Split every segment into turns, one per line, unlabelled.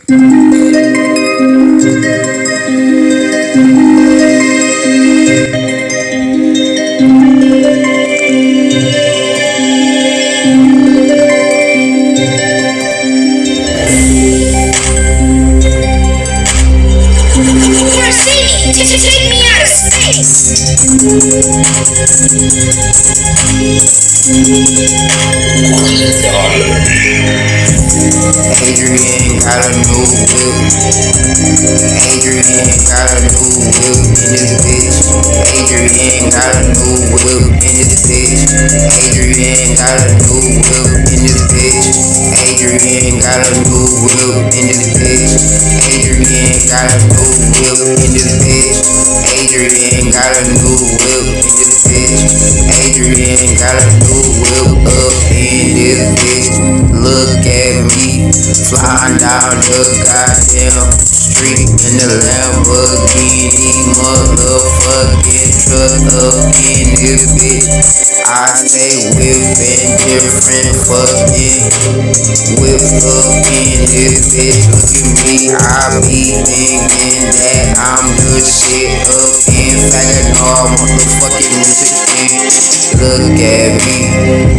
Take me out of
Adrian got a new whip. Adrian got a new whip in this bitch. Adrian got a new whip in this bitch. Adrian got a new whip in this bitch. Adrian got a new whip in this bitch. Adrian got a new whip in this bitch. Adrian got a new whip in this bitch. Adrian got a new whip up in this bitch. Look at me flying down the goddamn street in the Lamborghini motherfucking truck up in this bitch. I stay whipping different fucking whips up in this bitch. Look at me, I be thinking that I'm the shit up in Saginaw motherfucking Michigan. Look at me,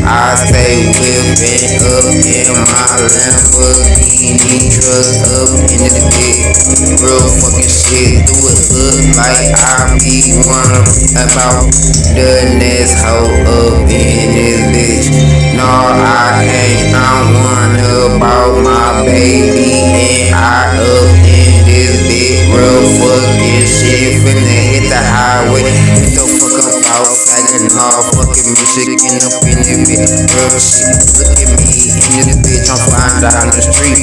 I stay whipping up in my Lamborghini truck up in this bitch. Real fucking shit, do it look like I be one about the next hoe up in this bitch. No, I can't, I'm one about my baby and I up in this bitch. Real fucking shit, finna hit the highway. Get the fuck up outside and all fucking Michigan up in this bitch. Real shit, look at me in this bitch. I'm flying down the street,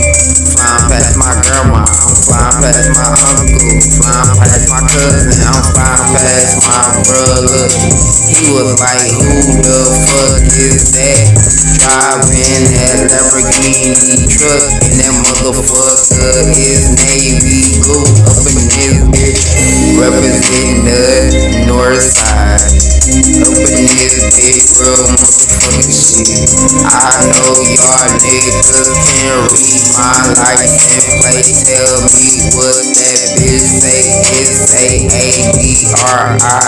flying past my grandma, I'm flying past my uncle, flying past my cousin, I'm flying past my brother. He was like, who the fuck is that? Driving that Lamborghini truck, and that motherfucker is navy blue up in this bitch, representing the north side. Up in this bitch, real motherfucking shit. I know y'all niggas can read my license plate. Tell me what that bitch say. It say ADRIA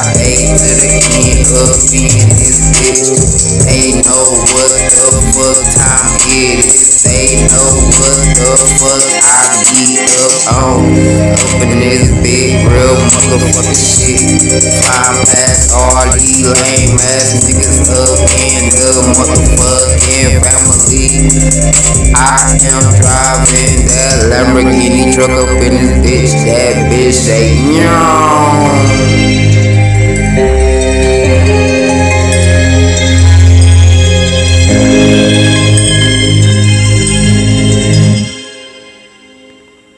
to the end up in this bitch. They know what the fuck time it is. They know what the fuck I be up on. Up in this bitch, real motherfucking shit. Flying past all these lame ass niggas up in the motherfucking family. I am driving that Lamborghini truck up in this bitch. That bitch say, no.